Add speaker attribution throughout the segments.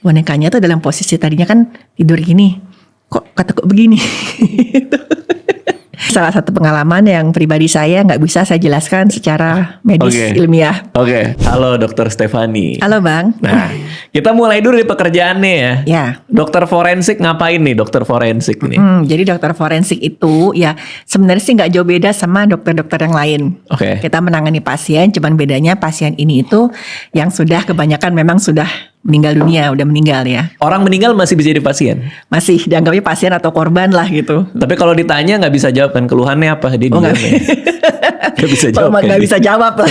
Speaker 1: bonekanya tuh dalam posisi tadinya kan tidur gini, kok ketekuk begini. Salah satu pengalaman yang pribadi saya nggak bisa saya jelaskan secara medis ilmiah.
Speaker 2: Oke. Halo Dokter Stefani.
Speaker 1: Halo Bang.
Speaker 2: Nah, kita mulai dulu dari pekerjaannya ya.
Speaker 1: Ya.
Speaker 2: Dokter forensik ngapain nih dokter forensik nih?
Speaker 1: Jadi dokter forensik itu ya sebenarnya sih nggak jauh beda sama dokter-dokter yang lain.
Speaker 2: Oke.
Speaker 1: Kita menangani pasien, cuman bedanya pasien ini itu yang sudah kebanyakan memang sudah meninggal dunia, udah meninggal ya.
Speaker 2: Orang meninggal masih bisa jadi pasien?
Speaker 1: Masih dianggapnya pasien atau korban lah gitu.
Speaker 2: Tapi kalau ditanya nggak bisa jawab kan keluhannya apa? Dia diam ya. Nggak bisa jawab kan?
Speaker 1: Nggak bisa jawab lah.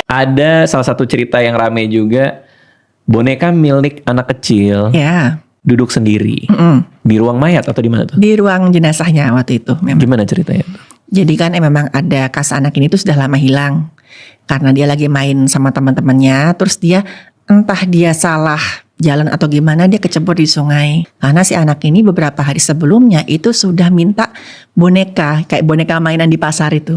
Speaker 2: Ada salah satu cerita yang rame juga, boneka milik anak kecil
Speaker 1: Ya.
Speaker 2: duduk sendiri di ruang mayat atau di mana tuh?
Speaker 1: Di ruang jenazahnya waktu itu memang.
Speaker 2: Gimana ceritanya?
Speaker 1: Jadi kan memang ada kas anak ini tuh sudah lama hilang. Karena dia lagi main sama teman-temannya, terus dia entah dia salah jalan atau gimana dia kecebur di sungai. Karena si anak ini beberapa hari sebelumnya itu sudah minta boneka, kayak boneka mainan di pasar itu.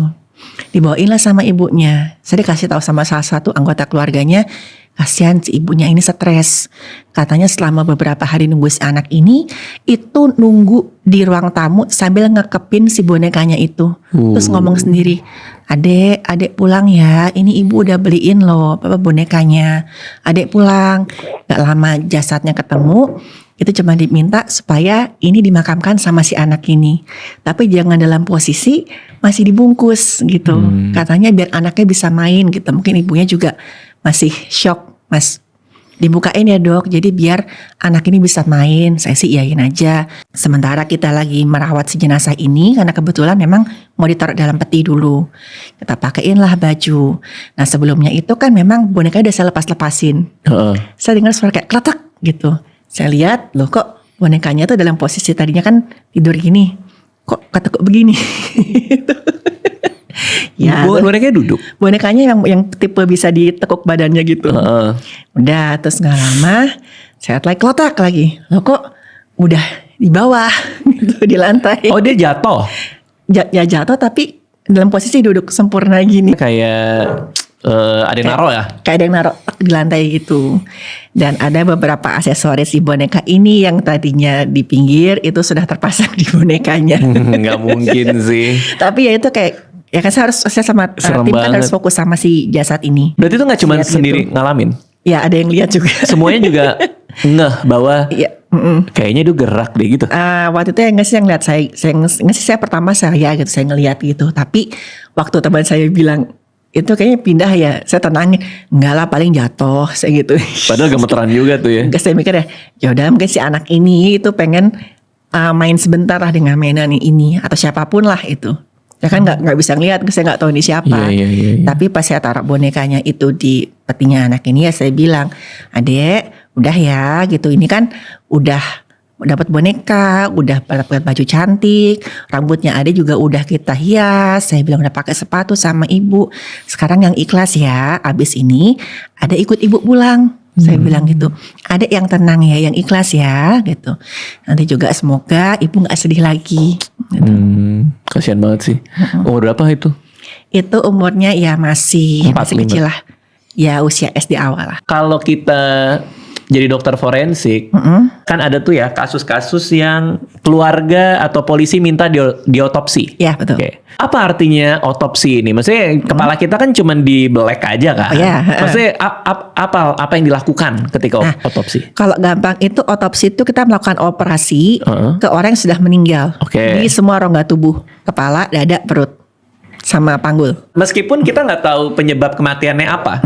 Speaker 1: Dibawainlah sama ibunya. Saya dikasih tahu sama salah satu anggota keluarganya, kasihan si ibunya ini stres. Katanya selama beberapa hari nunggu si anak ini, itu nunggu di ruang tamu sambil ngekepin si bonekanya itu. Terus ngomong sendiri, adek pulang ya, ini ibu udah beliin loh bonekanya. Adek pulang. Gak lama jasadnya ketemu, itu cuma diminta supaya ini dimakamkan sama si anak ini. Tapi jangan dalam posisi masih dibungkus gitu. Katanya biar anaknya bisa main gitu. Mungkin ibunya juga masih shock, Mas. Dibukain ya dok, jadi biar anak ini bisa main. Saya sih iyain aja. Sementara kita lagi merawat si jenazah ini, karena kebetulan memang mau ditaruh dalam peti dulu. Kita pakein lah baju. Nah sebelumnya itu kan memang bonekanya udah saya lepas-lepasin. Saya dengar suara kayak kletak gitu. Saya lihat, loh kok bonekanya tuh dalam posisi tadinya kan tidur gini, kok ketekuk begini. Ya,
Speaker 2: bonekanya duduk.
Speaker 1: Bonekanya yang tipe bisa ditekuk badannya gitu. Udah, terus nggak lama saya lagi klotak lagi. Loh kok udah di bawah gitu di lantai.
Speaker 2: Oh dia jatuh?
Speaker 1: Ya jatuh tapi dalam posisi duduk sempurna gini.
Speaker 2: Kayak ada yang naro ya?
Speaker 1: Kayak ada yang naro di lantai gitu. Dan ada beberapa aksesoris di boneka ini yang tadinya di pinggir itu sudah terpasang di bonekanya.
Speaker 2: Nggak mungkin sih.
Speaker 1: Tapi ya itu kayak ya kan saya sama tim kan harus fokus sama si jasad ini.
Speaker 2: Berarti itu gak cuma sendiri gitu ngalamin?
Speaker 1: Ya ada yang lihat juga.
Speaker 2: Semuanya juga ngeh bahwa kayaknya itu gerak deh gitu.
Speaker 1: Waktu itu yang ngasih yang lihat saya pertama saya gitu, saya ngelihat gitu. Tapi waktu teman saya bilang itu kayaknya pindah ya, saya tenangin, enggak lah paling jatuh, saya gitu.
Speaker 2: Padahal gemeteran juga tuh ya.
Speaker 1: Saya mikir ya udah mungkin si anak ini itu pengen main sebentar lah dengan mainan ini atau siapapun lah itu. Ya kan nggak bisa ngeliat, saya nggak tahu ini siapa.
Speaker 2: Iya.
Speaker 1: Tapi pas saya taruh bonekanya itu di petinya anak ini ya saya bilang, adek udah ya gitu, ini kan udah dapat boneka, udah dapat baju cantik, rambutnya adek juga udah kita hias. Saya bilang udah pakai sepatu sama ibu. Sekarang yang ikhlas ya, abis ini adek ikut ibu pulang. Saya bilang gitu, adek yang tenang ya, yang ikhlas ya gitu. Nanti juga semoga ibu gak sedih lagi gitu.
Speaker 2: Kasian banget sih. Umur berapa itu?
Speaker 1: Itu umurnya ya masih kecil lah. Ya usia SD awal lah.
Speaker 2: Kalau kita jadi dokter forensik, kan ada tuh ya kasus-kasus yang keluarga atau polisi minta diotopsi.
Speaker 1: Ya betul.
Speaker 2: Oke. Apa artinya otopsi ini? Maksudnya kepala kita kan cuma dibelek aja kan? Maksudnya apa yang dilakukan ketika otopsi?
Speaker 1: Kalau gampang itu otopsi itu kita melakukan operasi ke orang yang sudah meninggal. Di semua rongga tubuh, kepala, dada, perut, sama panggul.
Speaker 2: Meskipun kita nggak tahu penyebab kematiannya apa,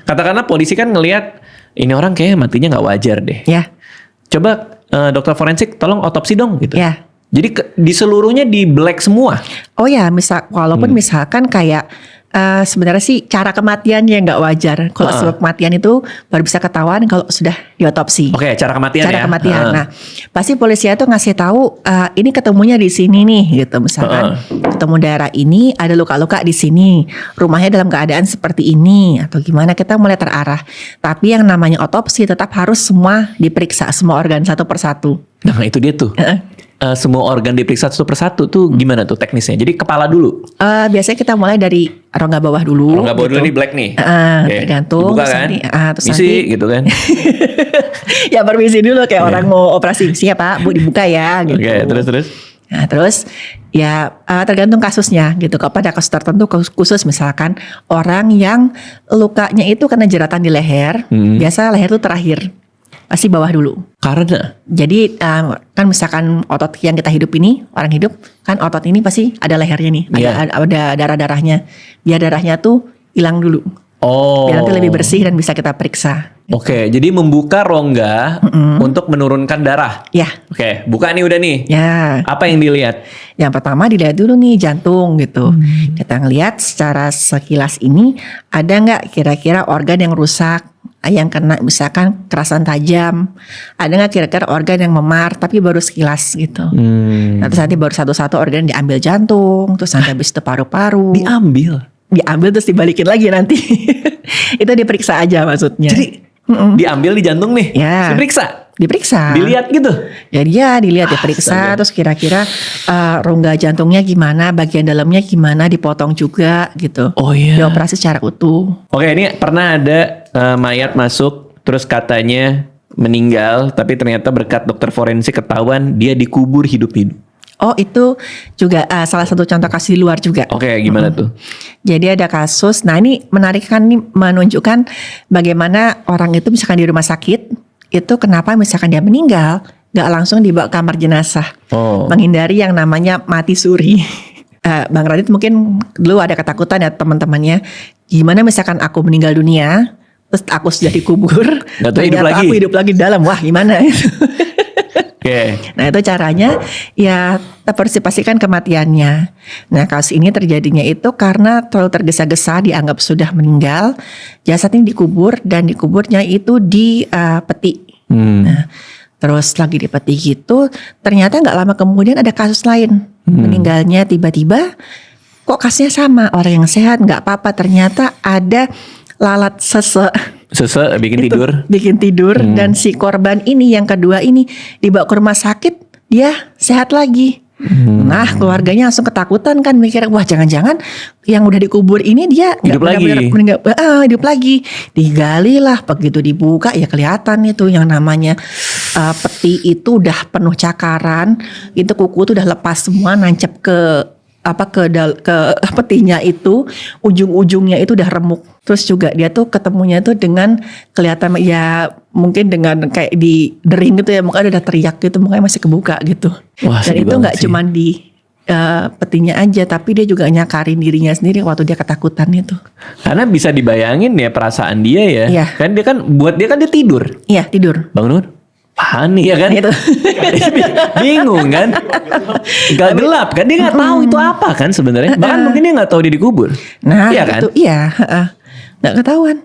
Speaker 2: katakanlah polisi kan ngelihat ini orang kayaknya matinya nggak wajar deh.
Speaker 1: Ya.
Speaker 2: Coba dokter forensik tolong otopsi dong gitu.
Speaker 1: Ya.
Speaker 2: Jadi di seluruhnya di black semua.
Speaker 1: Oh ya, walaupun misalkan kayak sebenarnya sih cara kematiannya nggak wajar. Kalau sebab kematian itu baru bisa ketahuan kalau sudah diotopsi.
Speaker 2: Oke, cara kematian ya.
Speaker 1: Cara kematian. Nah, pasti polisi itu ngasih tahu ini ketemunya di sini nih, gitu. Misalkan ketemu darah ini, ada luka-luka di sini, rumahnya dalam keadaan seperti ini, atau gimana, kita mulai terarah. Tapi yang namanya otopsi tetap harus semua diperiksa, semua organ satu persatu.
Speaker 2: Nah itu dia tuh. semua organ diperiksa satu persatu tuh gimana tuh teknisnya? Jadi kepala dulu.
Speaker 1: Biasanya kita mulai dari rongga bawah dulu.
Speaker 2: Rongga bawah
Speaker 1: gitu.
Speaker 2: dulu nih black nih.
Speaker 1: Tergantung.
Speaker 2: Dibuka kan?
Speaker 1: Terus
Speaker 2: Misi
Speaker 1: nanti,
Speaker 2: gitu kan.
Speaker 1: ya permisi dulu kayak orang mau operasi. Siap Pak, Bu dibuka ya gitu.
Speaker 2: Oke, terus.
Speaker 1: Nah terus ya tergantung kasusnya gitu. Kalau pada kasus tertentu khusus misalkan orang yang lukanya itu karena jeratan di leher, biasa leher itu terakhir, pasti bawah dulu.
Speaker 2: Karena?
Speaker 1: Jadi kan misalkan otot yang kita hidup ini, orang hidup kan otot ini pasti ada lehernya nih, ada darah-darahnya. Biar darahnya tuh hilang dulu. Biar nanti lebih bersih dan bisa kita periksa.
Speaker 2: Oke, jadi membuka rongga untuk menurunkan darah.
Speaker 1: Ya.
Speaker 2: Oke, buka nih udah nih.
Speaker 1: Ya.
Speaker 2: Apa yang dilihat?
Speaker 1: Yang pertama dilihat dulu nih jantung gitu. Kita ngelihat secara sekilas ini ada nggak kira-kira organ yang rusak, yang kena misalkan kerasan tajam, ada nggak kira-kira organ yang memar tapi baru sekilas gitu. Nah, terus nanti baru satu-satu organ diambil jantung, terus nanti habis itu paru-paru. Diambil terus dibalikin lagi nanti. Itu diperiksa aja maksudnya.
Speaker 2: Jadi diambil di jantung nih, diperiksa, dilihat gitu.
Speaker 1: Jadi ya dilihat, diperiksa, terus kira-kira rongga jantungnya gimana, bagian dalamnya gimana, dipotong juga gitu. Dioperasi secara utuh.
Speaker 2: Oke, ini pernah ada mayat masuk, terus katanya meninggal, tapi ternyata berkat dokter forensik ketahuan dia dikubur hidup-hidup.
Speaker 1: Oh itu juga salah satu contoh kasus di luar juga.
Speaker 2: Oke, gimana tuh?
Speaker 1: Jadi ada kasus, nah ini menarik kan, nih menunjukkan bagaimana orang itu misalkan di rumah sakit, itu kenapa misalkan dia meninggal, gak langsung dibawa ke kamar jenazah. Menghindari yang namanya mati suri. Bang Radit mungkin dulu ada ketakutan ya teman-temannya, gimana misalkan aku meninggal dunia, terus aku sudah dikubur, ternyata aku hidup lagi di dalam, wah gimana itu. Nah itu caranya ya harus dipastikan kematiannya. Nah kasus ini terjadinya itu karena terlalu tergesa-gesa dianggap sudah meninggal, jasad ini dikubur dan dikuburnya itu di peti. Nah, terus lagi di peti gitu, ternyata nggak lama kemudian ada kasus lain meninggalnya tiba-tiba. Kok kasusnya sama, orang yang sehat nggak apa-apa, ternyata ada lalat sese bikin tidur dan si korban ini yang kedua ini dibawa ke rumah sakit, dia sehat lagi. Nah keluarganya langsung ketakutan kan, mikir wah jangan-jangan yang udah dikubur ini dia
Speaker 2: hidup
Speaker 1: lagi. Digali lah, begitu dibuka ya kelihatan itu yang namanya peti itu udah penuh cakaran, itu kuku tuh udah lepas semua, nancep ke petinya itu, ujung-ujungnya itu udah remuk. Terus juga dia tuh ketemunya tuh dengan kelihatan ya mungkin dengan kayak di dering gitu ya, mukanya udah teriak gitu, mukanya masih kebuka gitu.
Speaker 2: Wah,
Speaker 1: dan itu nggak cuman di petinya aja, tapi dia juga nyakarin dirinya sendiri waktu dia ketakutan itu.
Speaker 2: Karena bisa dibayangin ya perasaan dia ya.
Speaker 1: Iya.
Speaker 2: Kan dia kan buat dia kan dia tidur.
Speaker 1: Iya tidur.
Speaker 2: Bangun. Panik ya kan?
Speaker 1: Itu.
Speaker 2: Bingung kan? Gak gelap kan? Dia gak tahu itu apa kan sebenarnya. Bahkan mungkin dia gak tahu dia dikubur.
Speaker 1: Nah
Speaker 2: iya kan?
Speaker 1: Itu iya. Gak ketahuan.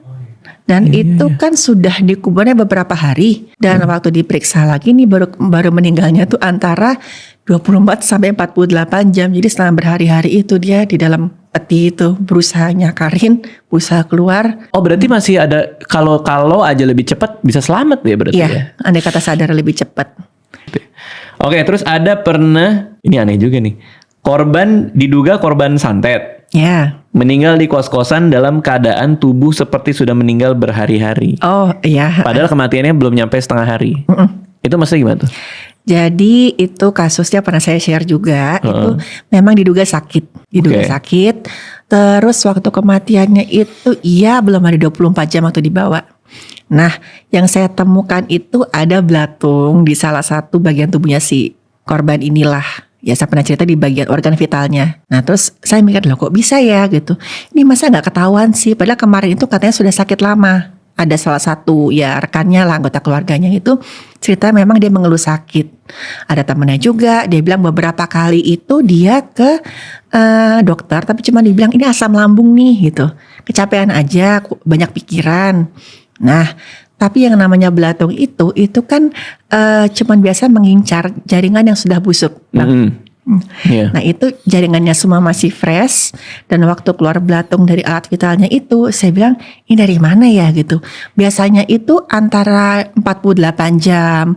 Speaker 1: Dan itu kan sudah dikuburnya beberapa hari. Dan waktu diperiksa lagi nih baru meninggalnya tuh antara 24 sampai 48 jam. Jadi selama berhari-hari itu dia di dalam peti itu berusaha nyakarin, berusaha keluar.
Speaker 2: Oh berarti masih ada, kalau aja lebih cepat bisa selamat ya berarti ya?
Speaker 1: Iya, andai kata sadar lebih cepat.
Speaker 2: Oke, terus ada pernah, ini aneh juga nih, diduga korban santet.
Speaker 1: Ya.
Speaker 2: Meninggal di kos-kosan dalam keadaan tubuh seperti sudah meninggal berhari-hari.
Speaker 1: Oh iya.
Speaker 2: Padahal kematiannya belum nyampe setengah hari. Itu maksudnya gimana tuh?
Speaker 1: Jadi itu kasusnya pernah saya share juga, itu memang diduga sakit. Sakit, terus waktu kematiannya itu belum ada 24 jam waktu dibawa. Nah yang saya temukan itu ada belatung di salah satu bagian tubuhnya si korban inilah. Ya saya pernah cerita di bagian organ vitalnya. Nah terus saya mikir loh kok bisa ya gitu. Ini masa gak ketahuan sih, padahal kemarin itu katanya sudah sakit lama. Ada salah satu ya rekannya lah, anggota keluarganya itu cerita memang dia mengeluh sakit. Ada temennya juga, dia bilang beberapa kali itu dia ke dokter, tapi cuma dibilang ini asam lambung nih gitu. Kecapean aja, banyak pikiran. Nah, tapi yang namanya belatung itu kan cuman biasa mengincar jaringan yang sudah busuk. Nah itu jaringannya semua masih fresh, dan waktu keluar belatung dari alat vitalnya itu saya bilang ini dari mana ya gitu. Biasanya itu antara 48 jam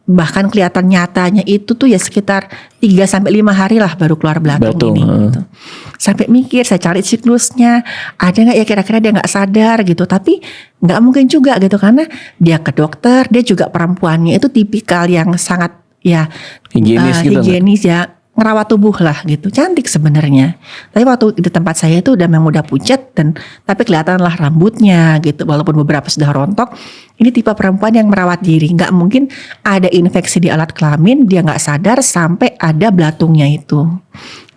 Speaker 1: bahkan kelihatan nyatanya itu tuh ya sekitar 3-5 hari lah baru keluar belatung ini gitu. Sampai mikir, saya cari siklusnya, ada gak ya kira-kira dia gak sadar gitu. Tapi gak mungkin juga gitu, karena dia ke dokter, dia juga perempuannya itu tipikal yang sangat ya higienis ya, ngerawat tubuh lah gitu, cantik sebenarnya. Tapi waktu di tempat saya itu udah memang udah pucat tapi kelihatan lah rambutnya gitu, walaupun beberapa sudah rontok. Ini tipe perempuan yang merawat diri, nggak mungkin ada infeksi di alat kelamin dia nggak sadar sampai ada belatungnya itu.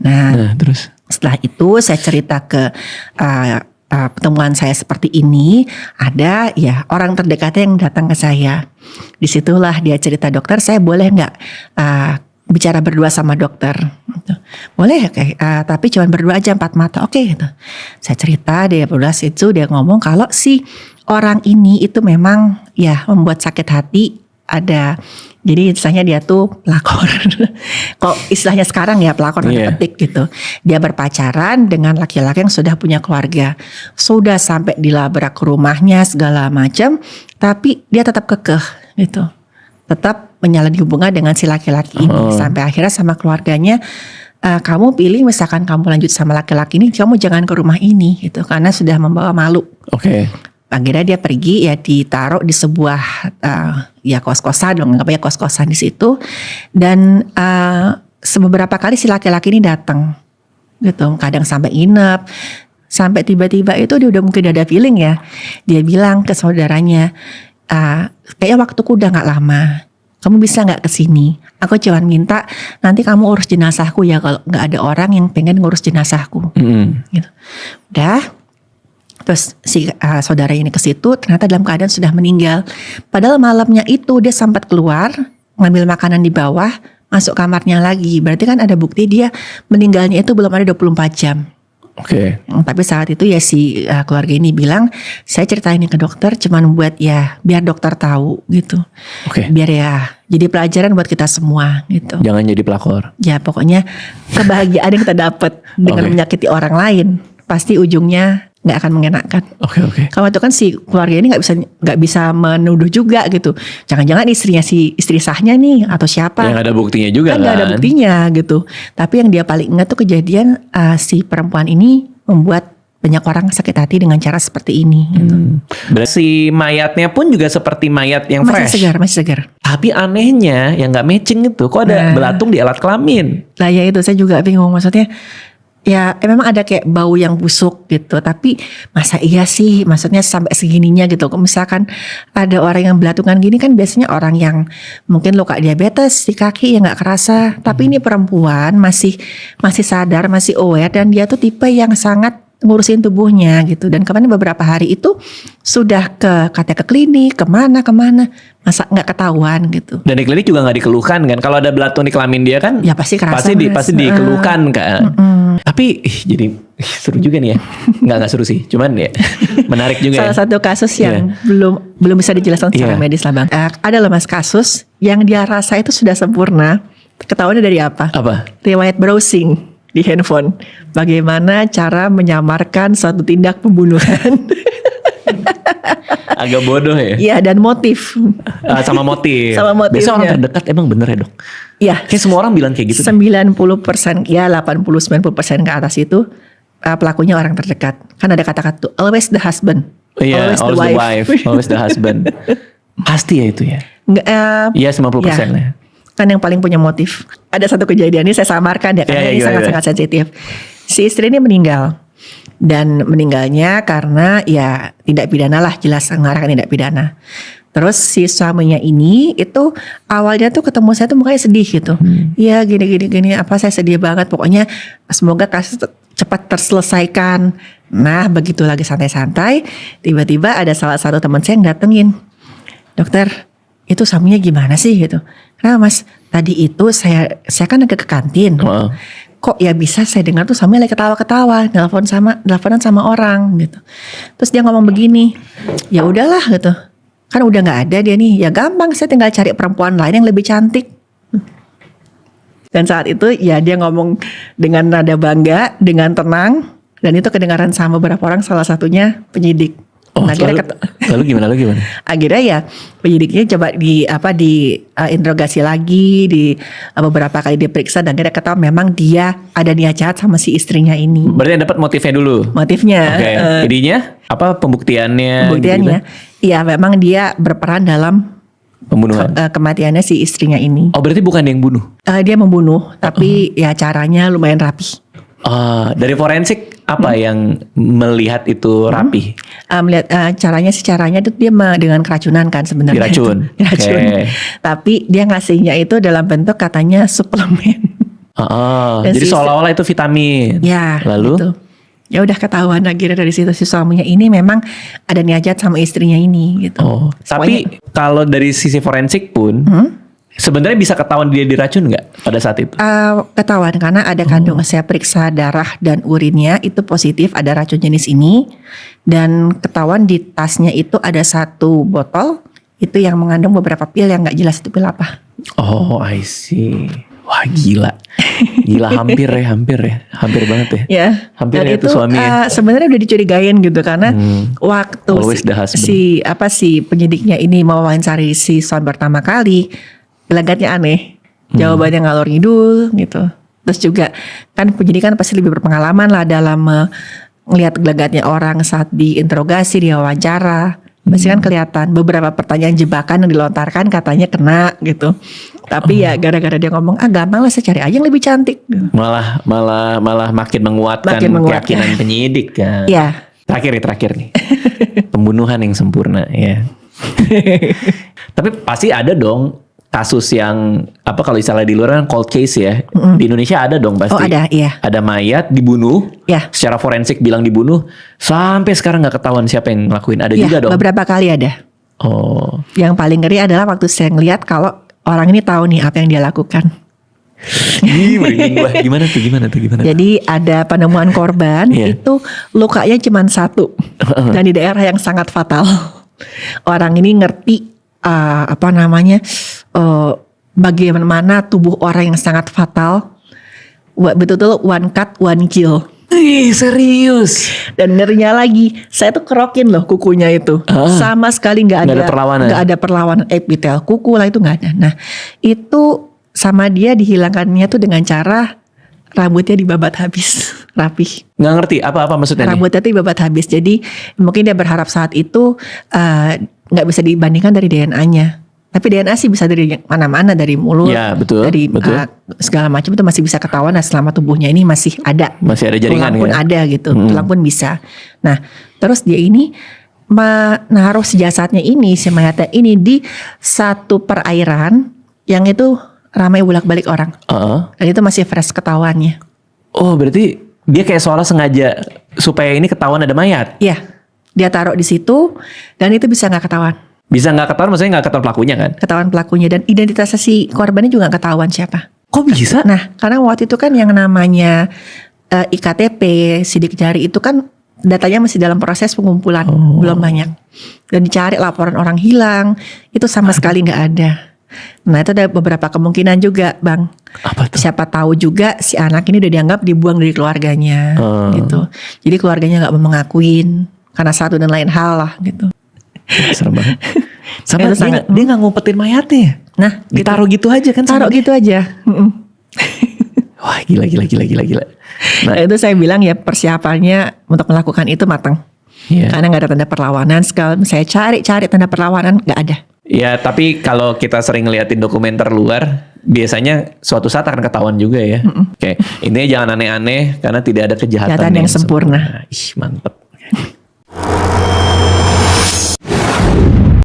Speaker 1: Nah
Speaker 2: terus
Speaker 1: setelah itu saya cerita ke pertemuan saya seperti ini, ada ya orang terdekatnya yang datang ke saya. Disitulah dia cerita, dokter saya boleh nggak bicara berdua sama dokter gitu. Boleh tapi cuma berdua aja 4 mata, oke gitu. Saya cerita, dia berdua itu dia ngomong kalau si orang ini itu memang ya membuat sakit hati, ada jadi istilahnya dia tuh pelakor. Kok istilahnya sekarang ya pelakor petik gitu. Dia berpacaran dengan laki-laki yang sudah punya keluarga, sudah sampai dilabrak ke rumahnya segala macam, tapi dia tetap kekeh gitu, tetap menjalin hubungan dengan si laki-laki ini sampai akhirnya sama keluarganya, kamu pilih misalkan kamu lanjut sama laki-laki ini, kamu jangan ke rumah ini gitu, karena sudah membawa malu. Akhirnya dia pergi ya, ditaruh di sebuah ya kos-kosan, anggapnya kos-kosan di situ. Dan beberapa kali si laki-laki ini datang gitu, kadang sampai nginep, sampai tiba-tiba itu dia udah mungkin ada feeling ya, dia bilang ke saudaranya, kayaknya waktuku udah gak lama, kamu bisa gak kesini? Aku cuma minta nanti kamu urus jenazahku ya, kalau gak ada orang yang pengen ngurus jenazahku. Gitu. Udah, terus si saudara ini ke situ, ternyata dalam keadaan sudah meninggal. Padahal malamnya itu dia sempat keluar ngambil makanan di bawah, masuk kamarnya lagi. Berarti kan ada bukti dia meninggalnya itu belum ada 24 jam. Tapi saat itu ya si keluarga ini bilang, saya cerita ini ke dokter cuman buat ya biar dokter tahu gitu. Biar ya jadi pelajaran buat kita semua gitu.
Speaker 2: Jangan jadi pelakor. Ya
Speaker 1: pokoknya kebahagiaan yang kita dapat dengan menyakiti orang lain pasti ujungnya nggak akan mengenakan. Kalau itu kan si keluarga ini nggak bisa menuduh juga gitu. Jangan-jangan istrinya si istri sahnya nih atau siapa?
Speaker 2: Yang ada buktinya juga kan?
Speaker 1: Nggak ada buktinya gitu. Tapi yang dia paling ingat tuh kejadian si perempuan ini membuat banyak orang sakit hati dengan cara seperti ini. Gitu.
Speaker 2: Berarti si mayatnya pun juga seperti mayat yang fresh.
Speaker 1: Masih segar.
Speaker 2: Tapi anehnya yang nggak matching itu, kok ada belatung di alat kelamin?
Speaker 1: Lah ya itu saya juga bingung, maksudnya. Ya memang ada kayak bau yang busuk gitu, tapi masa iya sih, maksudnya sampai segininya gitu. Kalau misalkan ada orang yang belatungan gini kan biasanya orang yang mungkin luka diabetes di kaki yang nggak kerasa, tapi ini perempuan masih sadar, masih aware, dan dia tuh tipe yang sangat ngurusin tubuhnya gitu. Dan kemarin beberapa hari itu sudah katanya ke klinik, kemana masa nggak ketahuan gitu.
Speaker 2: Dan di klinik juga nggak dikeluhkan kan? Kalau ada belatung di kelamin dia kan?
Speaker 1: Ya pasti kerasa.
Speaker 2: Pasti dikeluhkan kan. Tapi jadi seru juga nih ya. Nggak seru sih, cuman ya menarik juga.
Speaker 1: Salah satu kasus yang belum bisa dijelaskan secara medis lah Bang. Ada loh Mas kasus yang dia rasa itu sudah sempurna. Ketahuannya dari apa? Riwayat browsing di handphone. Bagaimana cara menyamarkan suatu tindak pembunuhan.
Speaker 2: Agak bodoh ya.
Speaker 1: Iya, dan motif.
Speaker 2: Sama motif.
Speaker 1: Biasanya
Speaker 2: orang terdekat emang bener ya dok?
Speaker 1: Iya.
Speaker 2: Kayak semua orang bilang kayak gitu.
Speaker 1: 90% ya 80-90% ke atas itu pelakunya orang terdekat. Kan ada kata-kata tuh, always the husband.
Speaker 2: Iya, always the wife. Always the husband. Pasti ya itu ya. Iya 90% ya.
Speaker 1: Kan yang paling punya motif. Ada satu kejadian ini saya samarkan ya, karena ini sangat-sangat sensitif. Si istri ini meninggal. Dan meninggalnya karena ya tindak pidana lah, jelas mengarahkan tindak pidana. Terus si suaminya ini itu awalnya tuh ketemu saya tuh mukanya sedih gitu. Iya gini apa saya sedih banget, pokoknya semoga kasus cepat terselesaikan. Nah begitu lagi santai-santai, tiba-tiba ada salah satu teman saya yang datengin, dokter itu suaminya gimana sih gitu. Nah mas tadi itu saya kan agak ke kantin. Kok ya bisa saya dengar tuh suaminya lagi ketawa-ketawa, nelfonan sama orang gitu. Terus dia ngomong begini, ya udahlah gitu, kan udah nggak ada dia nih, ya gampang saya tinggal cari perempuan lain yang lebih cantik. Dan saat itu ya dia ngomong dengan nada bangga, dengan tenang, dan itu kedengaran sama beberapa orang, salah satunya penyidik.
Speaker 2: Oh,
Speaker 1: Nah,
Speaker 2: lalu gimana?
Speaker 1: akhirnya ya penyidiknya coba di interogasi lagi, beberapa kali diperiksa, dan akhirnya ketahuan memang dia ada niat jahat sama si istrinya ini.
Speaker 2: Berarti yang dapat motifnya dulu.
Speaker 1: Motifnya.
Speaker 2: Oke. Jadinya apa pembuktiannya?
Speaker 1: Pembuktiannya, iya memang dia berperan dalam
Speaker 2: Pembunuhan.
Speaker 1: kematiannya si istrinya ini.
Speaker 2: Oh, berarti bukan yang bunuh.
Speaker 1: Dia membunuh, tapi ya caranya lumayan rapi.
Speaker 2: Dari forensik apa yang melihat itu rapi?
Speaker 1: Melihat caranya itu dia dengan keracunan kan sebenarnya.
Speaker 2: Diracun.
Speaker 1: Diracun.
Speaker 2: Okay.
Speaker 1: Tapi dia ngasihnya itu dalam bentuk katanya suplemen.
Speaker 2: Jadi seolah-olah itu vitamin.
Speaker 1: Ya.
Speaker 2: Lalu?
Speaker 1: Gitu. Ya udah ketahuan akhirnya dari situ si suaminya ini memang ada niat jahat sama istrinya ini gitu.
Speaker 2: Tapi kalau dari sisi forensik pun sebenarnya bisa ketahuan dia diracun nggak pada saat itu?
Speaker 1: Ketahuan karena ada kandungan, saya periksa darah dan urinnya itu positif ada racun jenis ini, dan ketahuan di tasnya itu ada 1 botol itu yang mengandung beberapa pil yang nggak jelas itu pil apa.
Speaker 2: Oh, I see. Wah, gila hampir banget ya.
Speaker 1: Ya.
Speaker 2: Hampir
Speaker 1: dan
Speaker 2: ya itu suaminya.
Speaker 1: Sebenarnya udah dicurigain gitu karena waktu si penyidiknya ini mau wawancari si Son pertama kali, gelagatnya aneh, jawabannya ngalor ngidul gitu. Terus juga kan penyidik kan pasti lebih berpengalaman lah dalam melihat gelagatnya orang saat diinterogasi, diwawancara. Pasti kan kelihatan beberapa pertanyaan jebakan yang dilontarkan katanya kena gitu. Tapi ya gara-gara dia ngomong gampang lah, saya cari aja yang lebih cantik.
Speaker 2: Malah makin menguatkan keyakinan penyidik kan.
Speaker 1: Iya.
Speaker 2: Terakhir nih. Pembunuhan yang sempurna ya. Tapi pasti ada dong kasus yang kalau istilah di luar kan cold case ya. Di Indonesia ada dong pasti.
Speaker 1: Oh ada, iya.
Speaker 2: Ada mayat dibunuh.
Speaker 1: Ya.
Speaker 2: Secara forensik bilang dibunuh. Sampai sekarang nggak ketahuan siapa yang ngelakuin. Ada juga dong.
Speaker 1: Beberapa kali ada.
Speaker 2: Oh.
Speaker 1: Yang paling ngeri adalah waktu saya ngeliat kalau orang ini tahu nih apa yang dia lakukan.
Speaker 2: Gimana tuh?
Speaker 1: Jadi ada penemuan korban itu lukanya cuma 1 dan di daerah yang sangat fatal. Orang ini ngerti bagaimana tubuh orang yang sangat fatal, betul-betul one cut one kill.
Speaker 2: Serius?
Speaker 1: Dan ngerinya lagi, saya tuh kerokin loh kukunya itu, sama sekali nggak ada perlawanan epitel kuku lah itu nggak ada. Nah itu sama dia dihilangkannya tuh dengan cara rambutnya dibabat habis, rapi.
Speaker 2: Nggak ngerti apa maksudnya?
Speaker 1: Rambutnya tuh dibabat habis, jadi mungkin dia berharap saat itu nggak bisa dibandingkan dari DNA-nya. Tapi DNA sih bisa dari mana-mana, dari mulut, dari segala macam itu masih bisa ketahuan. Nah, selama tubuhnya ini masih ada
Speaker 2: jaringan,
Speaker 1: tulang pun ada gitu, tulang pun bisa. Nah, terus dia ini menaruh si jasadnya ini, si mayatnya ini di satu perairan yang itu ramai bolak-balik orang, dan itu masih fresh ketahuannya.
Speaker 2: Oh, berarti dia kayak seolah sengaja supaya ini ketahuan ada mayat?
Speaker 1: Iya, dia taruh di situ dan itu bisa nggak ketahuan.
Speaker 2: Bisa nggak ketahuan, maksudnya nggak ketahuan pelakunya kan?
Speaker 1: Ketahuan pelakunya, dan identitas si korbannya juga nggak ketahuan siapa.
Speaker 2: Kok bisa?
Speaker 1: Nah, karena waktu itu kan yang namanya IKTP, sidik jari itu kan datanya masih dalam proses pengumpulan, belum banyak. Dan dicari laporan orang hilang, itu sama sekali nggak ada. Nah, itu ada beberapa kemungkinan juga, Bang.
Speaker 2: Apa tuh?
Speaker 1: Siapa tahu juga si anak ini udah dianggap dibuang dari keluarganya, gitu. Jadi keluarganya nggak mau mengakuin karena satu dan lain hal lah, gitu.
Speaker 2: Serem banget. Sama dia nggak ngumpetin mayatnya.
Speaker 1: Nah,
Speaker 2: ditaruh gitu aja kan?
Speaker 1: Taruh gitu aja.
Speaker 2: Wah, gila.
Speaker 1: Nah, itu saya bilang ya persiapannya untuk melakukan itu matang. Karena nggak ada tanda perlawanan. Sekali saya cari tanda perlawanan nggak ada.
Speaker 2: Ya, tapi kalau kita sering ngeliatin dokumenter luar, biasanya suatu saat akan ketahuan juga ya. Oke, intinya jangan aneh-aneh karena tidak ada kejahatan yang sempurna. Ih, mantep.